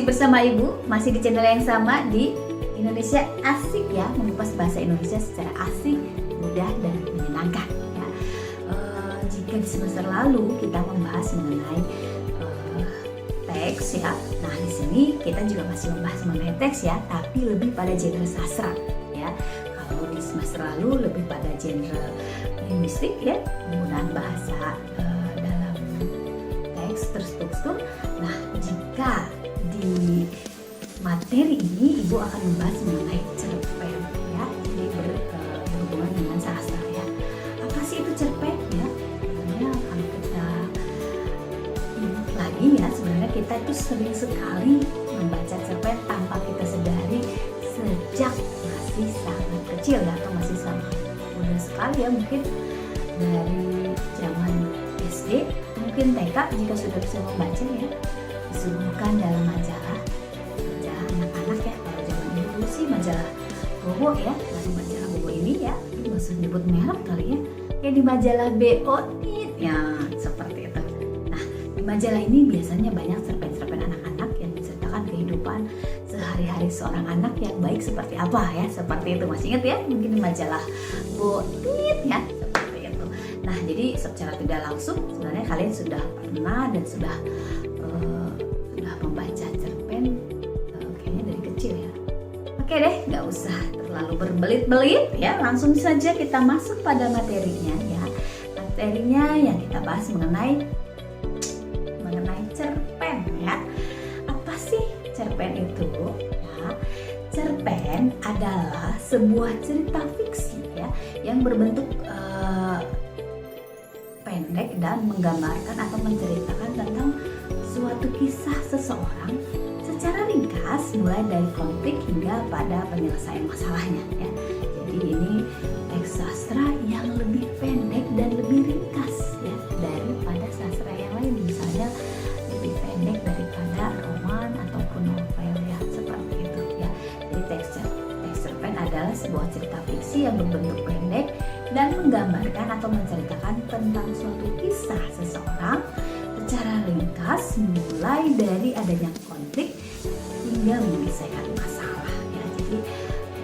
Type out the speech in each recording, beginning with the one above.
Masih bersama Ibu, masih di channel yang sama di Indonesia Asik ya, mengupas bahasa Indonesia secara asik, mudah dan menyenangkan ya. Jika di semester lalu kita membahas mengenai teks ya, nah di sini kita juga masih membahas mengenai teks ya, tapi lebih pada genre sastra ya. Kalau di semester lalu lebih pada genre linguistik ya, penggunaan bahasa dalam teks terstruktur. Nah, jika di materi ini Ibu akan membahas mengenai cerpen ya, jadi berhubungan dengan sastra ya. Apa sih itu cerpen ya? Sebenarnya kalau kita ingat lagi ya, sebenarnya kita itu sering sekali membaca cerpen tanpa kita sadari sejak masih sangat kecil ya, atau masih sangat muda sekali ya, mungkin dari zaman SD, mungkin TK jika sudah bisa membaca ya, disuguhkan dalam majalah anak-anak ya. Kalau zaman dulu sih majalah Bobo ya, dari majalah Bobo ini ya, ini maksud nyebut merek kali ya, kayak di majalah BO ya, seperti itu. Nah, di majalah ini biasanya banyak cerpen-cerpen anak-anak yang menceritakan kehidupan sehari-hari seorang anak yang baik seperti apa ya, seperti itu. Masih ingat ya, mungkin di majalah BO ya, seperti itu. Nah, jadi secara tidak langsung sebenarnya kalian sudah pernah dan sudah membaca cerpen kayaknya dari kecil ya. Oke deh, nggak usah terlalu berbelit-belit ya, langsung saja kita masuk pada materinya ya. Materinya yang kita bahas mengenai cerpen ya. Apa sih cerpen itu ya? Cerpen adalah sebuah cerita fiksi ya, yang berbentuk pendek dan menggambarkan atau menceritakan tentang suatu kisah seseorang secara ringkas, mulai dari konflik hingga pada penyelesaian masalahnya ya. Jadi ini teks sastra yang lebih pendek dan lebih ringkas ya daripada sastra yang lain, misalnya lebih pendek daripada roman ataupun novel ya, seperti itu ya. Jadi teks cerpen adalah sebuah cerita fiksi yang berbentuk pendek dan menggambarkan atau menceritakan tentang suatu kisah seseorang secara ringkas, mulai dari adanya konflik hingga menyelesaikan masalah ya. Jadi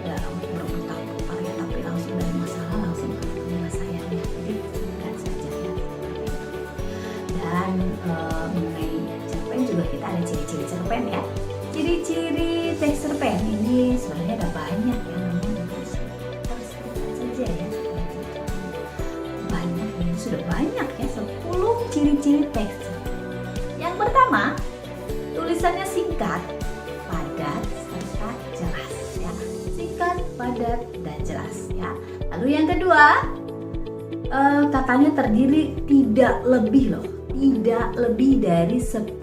tidak berputar-putar ya, tapi langsung dari masalah langsung ke penyelesaiannya. Jadi singkat saja ya. Dan mengenai cerpen juga kita ada ciri-ciri cerpen ya. Ciri-ciri teks cerpen ini sebenarnya ada banyak ya, namun harus saja ya. Banyak ini sudah banyak ya, 10 ciri-ciri teks. Yang pertama, tulisannya singkat, padat, serta jelas ya. Singkat, padat, dan jelas ya. Lalu yang kedua, katanya terdiri tidak lebih dari 10.000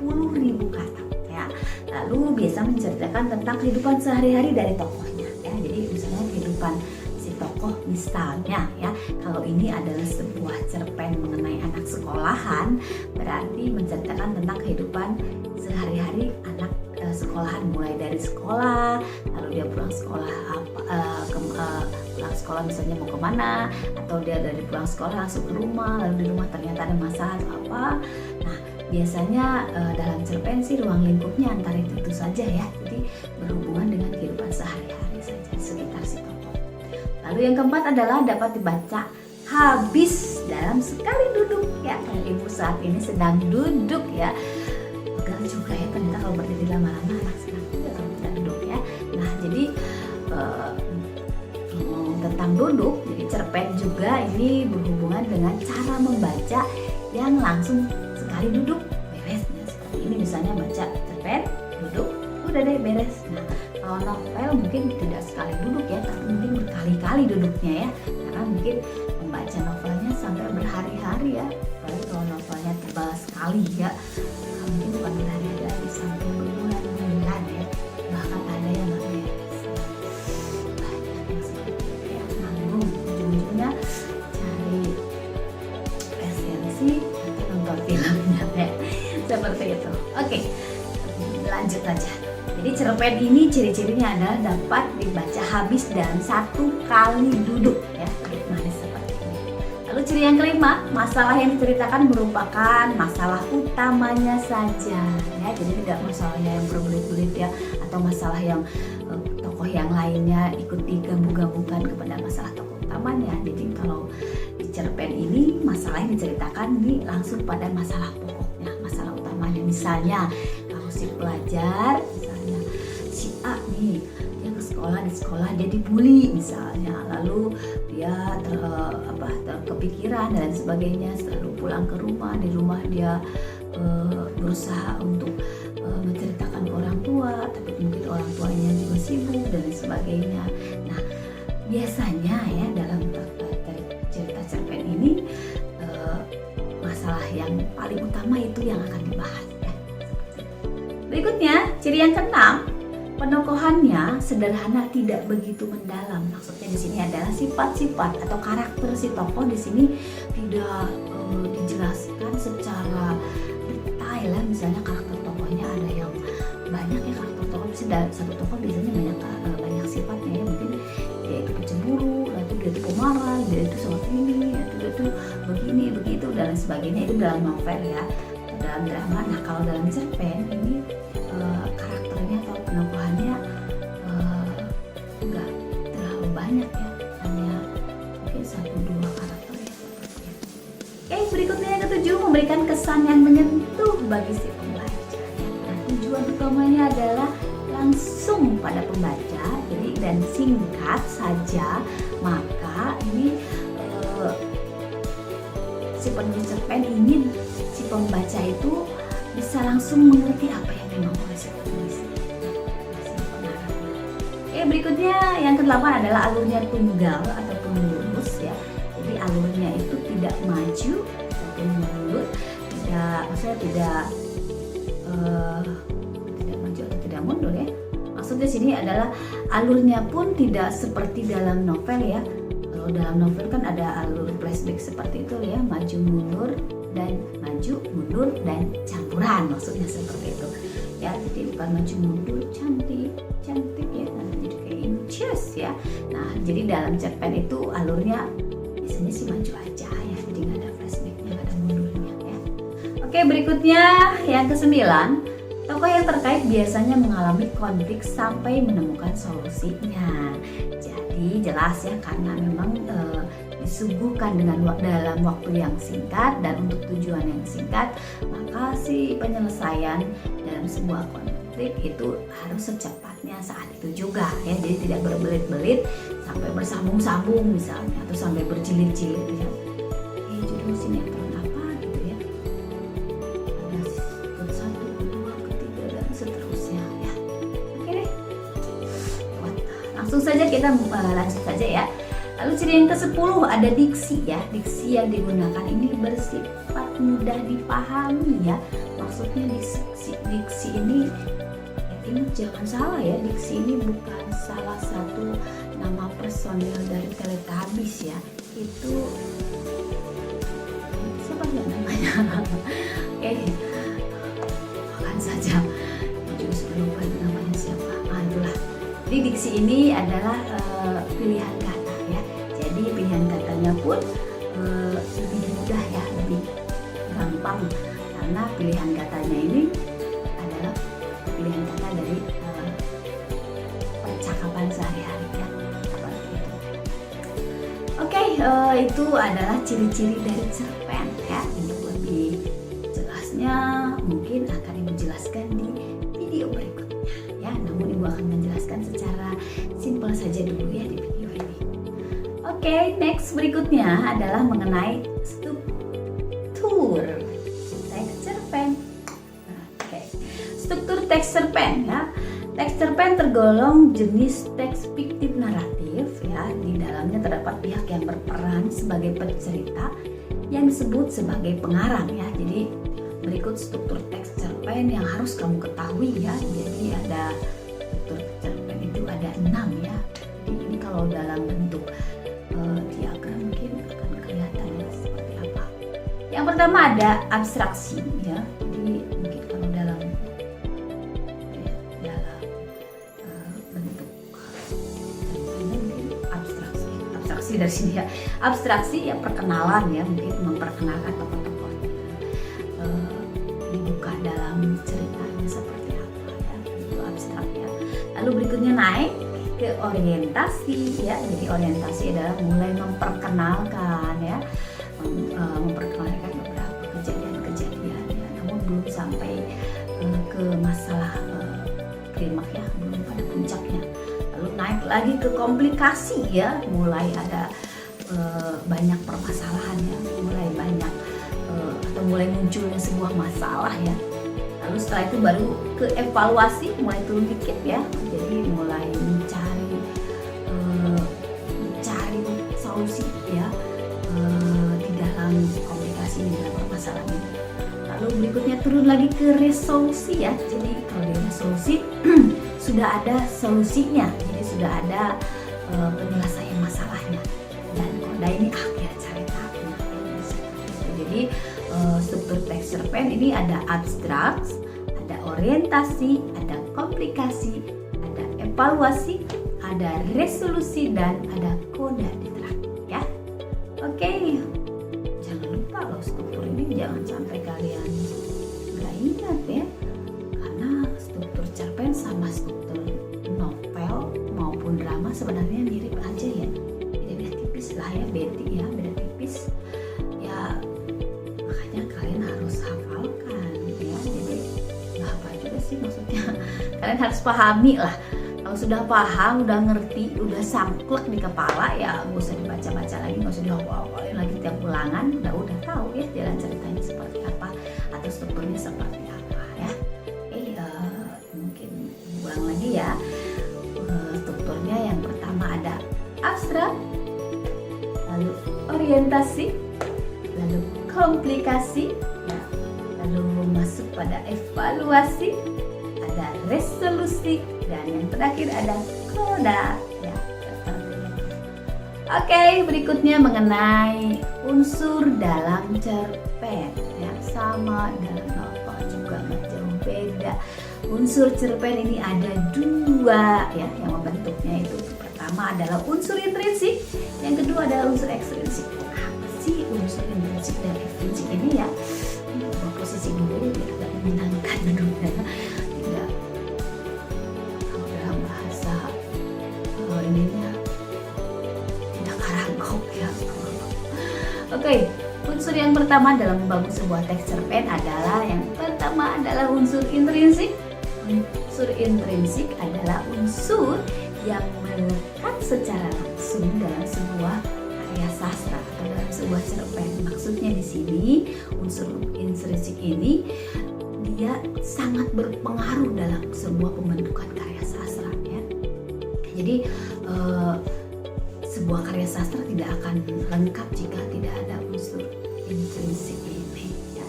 kata ya. Lalu biasa menceritakan tentang kehidupan sehari-hari dari tokohnya ya. Jadi misalnya kehidupan si tokoh misalnya ya, kalau ini adalah sebuah cerpen mengenai anak sekolahan, berarti menceritakan tentang kehidupan sehari-hari anak sekolahan, mulai dari sekolah, lalu dia pulang sekolah pulang sekolah misalnya mau kemana, atau dia dari pulang sekolah langsung ke rumah, lalu di rumah ternyata ada masalah atau apa. Nah, biasanya dalam cerpen sih ruang lingkupnya antara itu saja ya, jadi berhubungan dengan kehidupan sehari-hari saja sekitar si tokoh. Lalu yang keempat adalah dapat dibaca habis dalam sekali duduk ya. Kayak Ibu saat ini sedang duduk ya, pegal juga ya, ternyata kalau berdiri lama-lama anak sedang duduk ya. Nah, jadi tentang duduk, jadi cerpen juga ini berhubungan dengan cara membaca yang langsung sekali duduk beres ya. Seperti ini misalnya baca cerpen, duduk, udah deh beres. Nah, kalau novel mungkin tidak sekali duduk ya, tapi mungkin berkali-kali duduknya ya, karena mungkin membaca novelnya sampai berhari-hari ya. Apalagi kalau novelnya tebal sekali ya, mungkin bukan berhari-hari lagi, sampai berbulan-bulan ya, bahkan ada yang nggak beres. Banyak yang seperti itu ya, nanggung ujung-ujungnya cari resensi nanti nonton filmnya ya, seperti itu. Oke, lanjut aja. Jadi cerpen ini ciri-cirinya adalah dapat dibaca habis dalam 1 kali duduk ya, duduk manis seperti ini. Lalu ciri yang kelima, masalah yang diceritakan merupakan masalah utamanya saja ya. Jadi tidak masalahnya yang berbelit-belit ya, atau masalah yang tokoh yang lainnya ikut digabung-gabungkan kepada masalah tokoh utamanya. Jadi kalau di cerpen ini masalah yang diceritakan ini langsung pada masalah pokoknya, masalah utamanya. Misalnya kalau si pelajar, misalnya si A nih, dia ke sekolah, di sekolah dia dibully misalnya, lalu dia kepikiran dan sebagainya, selalu pulang ke rumah, di rumah dia berusaha untuk menceritakan ke orang tua, tapi mungkin orang tuanya juga sibuk dan sebagainya. Nah, biasanya ya dalam cerita cerpen ini masalah yang paling utama itu yang akan dibahas ya. Berikutnya, ciri yang keenam, penokohannya sederhana, tidak begitu mendalam. Maksudnya di sini adalah sifat-sifat atau karakter si tokoh di sini tidak dijelaskan secara detail ya. Misalnya karakter tokohnya ada yang banyak ya, karakter tokoh satu tokoh biasanya banyak sifatnya ya. Mungkin dia itu pencemburu, lalu dia itu pemarah, dia itu seperti ini, dia itu begini, begitu dan sebagainya. Itu dalam novel ya, dalam drama. Nah, kalau dalam cerpen ini karakternya atau penokohannya enggak terlalu banyak ya, hanya mungkin 1-2 karakter ya seperti itu. Oke, berikutnya yang ketujuh, memberikan kesan yang menyentuh bagi si pembaca. Nah, tujuan utamanya adalah langsung pada pembaca, jadi dan singkat saja, maka ini si penulis cerpen ingin si pembaca itu bisa langsung mengerti apa yang memang oleh si penulis. Oke, berikutnya yang ke-8 adalah alurnya tunggal ataupun lurus ya. Jadi alurnya itu tidak maju ataupun mundur, tidak maju atau tidak mundur ya. Maksudnya sini adalah alurnya pun tidak seperti dalam novel ya. Kalau dalam novel kan ada alur flashback seperti itu ya, maju mundur dan campuran, maksudnya seperti itu ya. Jadi bukan maju mundur cantik ya, nanti jadi kayak inches ya. Nah, jadi dalam cerpen itu alurnya biasanya sih maju aja ya, jadi nggak ada flashbacknya, nggak ada mundurnya ya. Oke, berikutnya yang ke-9, tokoh yang terkait biasanya mengalami konflik sampai menemukan solusinya. Jadi jelas ya, karena memang disuguhkan dalam waktu yang singkat dan untuk tujuan yang singkat, maka si penyelesaian dalam sebuah konflik itu harus secepatnya saat itu juga ya. Jadi tidak berbelit-belit sampai bersambung-sambung misalnya, atau sampai berjilid-jilid ya. Judul sinetron apa gitu ya, ada 1, 2, ketiga dan seterusnya ya. Oke deh, langsung saja kita lanjut saja ya. Lalu ciri yang ke-10 ada diksi ya. Diksi yang digunakan ini bersifat mudah dipahami ya. Maksudnya diksi ini jangan salah ya, diksi ini bukan salah satu nama personil dari Teletubbies ya. Itu siapa ya namanya? Makan saja. Justru lupa namanya siapa. Itulah. Jadi diksi ini adalah pilihan kata ya. Jadi pilihan katanya pun lebih mudah ya, lebih gampang, karena pilihan katanya ini adalah pilihan kata dari percakapan sehari-hari ya, seperti itu. Oke, itu adalah ciri-ciri dari cerpen ya. Untuk lebih jelasnya mungkin akan Ibu jelaskan di video berikutnya ya. Namun Ibu akan menjelaskan secara simpel saja dulu ya di video ini. Oke, next berikutnya adalah mengenai struktur teks cerpen. Oke, struktur teks cerpen ya. Teks cerpen tergolong jenis teks fiktif naratif ya. Di dalamnya terdapat pihak yang berperan sebagai pencerita yang disebut sebagai pengarang ya. Jadi berikut struktur teks cerpen yang harus kamu ketahui ya. Jadi ada struktur cerpen itu ada 6 ya. Jadi ini kalau dalam bentuk diagram mungkin akan kelihatan ya seperti apa. Yang pertama ada abstraksi ya. Jadi mungkin kalau dalam bentuk mungkin abstraksi dari sini ya. Abstraksi ya perkenalan ya, mungkin memperkenalkan tokoh-tokoh. Dibuka dalam ceritanya seperti apa ya, itu abstrak ya. Lalu berikutnya naik ke orientasi ya. Jadi orientasi adalah mulai memperkenalkan ya, memperkenalkan beberapa kejadian-kejadian ya, namun belum sampai ke masalah klimaks ya, belum pada puncaknya. Lalu naik lagi ke komplikasi ya, mulai ada banyak permasalahan ya, mulai banyak atau mulai munculnya sebuah masalah ya. Lalu setelah itu baru ke evaluasi, mulai turun dikit ya, jadi mulai mencari solusi ya di dalam komplikasi, di dalam permasalahan ini. Lalu berikutnya turun lagi ke resolusi ya. Jadi kalau di resolusi sudah ada solusinya, jadi sudah ada penyelesaian masalahnya. Dan koda ini akhir cerita. Jadi struktur teks cerpen ini ada abstrak, ada orientasi, ada komplikasi, ada evaluasi, ada resolusi, dan ada koda di terakhir ya. Oke. Jangan lupa loh, struktur ini jangan sampai kalian nggak ingat ya, karena struktur cerpen sama struktur novel maupun drama sebenarnya mirip aja ya, beda tipis lah ya, beda tipis ya, makanya kalian harus hafalkan ya. Jadi nggak apa juga sih maksudnya, kalian harus pahami lah. Kalau sudah paham, udah ngerti, udah samplek di kepala ya, nggak usah dibaca-baca lagi, nggak usah dihafalin lagi tiap ulangan, udah tahu ya jalan ceritanya seperti apa atau strukturnya seperti apa ya. Mungkin ulang lagi ya. Strukturnya yang pertama ada abstrak, lalu orientasi, lalu komplikasi ya, lalu masuk pada evaluasi, ada resolusi, dan yang terakhir ada koda ya. Oke, berikutnya mengenai unsur dalam cerpen ya, sama dalam novel juga nggak jauh beda. Unsur cerpen ini ada dua ya, yang membentuknya itu pertama adalah unsur intrinsik, yang kedua adalah unsur ekstrinsik. Apa sih unsur intrinsik dan ekstrinsik ini ya? Posisi dulu biar agak menyenangkan dulu ya. Tidak, kalau dalam bahasa ininya tidak karangkok ya. Oke, unsur yang pertama dalam membangun sebuah teks cerpen adalah yang pertama adalah unsur intrinsik. Unsur intrinsik adalah unsur yang melekat secara langsung dalam sebuah karya sastra atau dalam sebuah cerpen. Maksudnya di sini unsur intrinsik ini dia sangat berpengaruh dalam sebuah pembentukan karya sastra ya. Jadi sebuah karya sastra tidak akan lengkap jika tidak ada unsur intrinsik ini ya.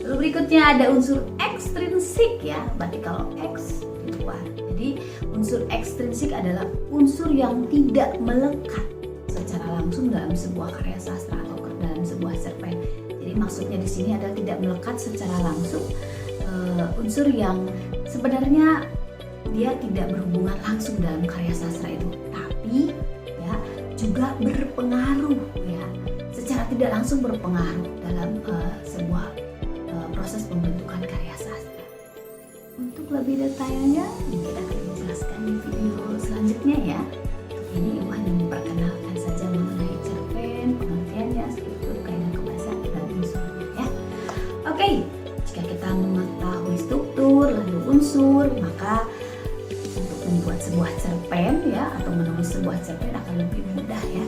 Lalu berikutnya ada unsur ekstrinsik ya. Berarti kalau X di luar. Jadi unsur ekstrinsik adalah unsur yang tidak melekat secara langsung dalam sebuah karya sastra atau dalam sebuah cerpen. Jadi maksudnya di sini adalah tidak melekat secara langsung, unsur yang sebenarnya dia tidak berhubungan langsung dalam karya sastra itu, tapi ya juga berpengaruh ya, secara tidak langsung berpengaruh dalam sebuah proses pembentukan karya sastra. Untuk lebih detailnya kita akan menjelaskan di video selanjutnya ya. Ini Ibu hanya memperkenalkan saja mengenai cerpen, pengertiannya, struktur, kaidah kebahasaan, dan unsurnya ya. Oke, jika kita mengetahui struktur lalu unsur, maka untuk membuat sebuah cerpen ya atau menulis sebuah cerpen akan lebih mudah ya.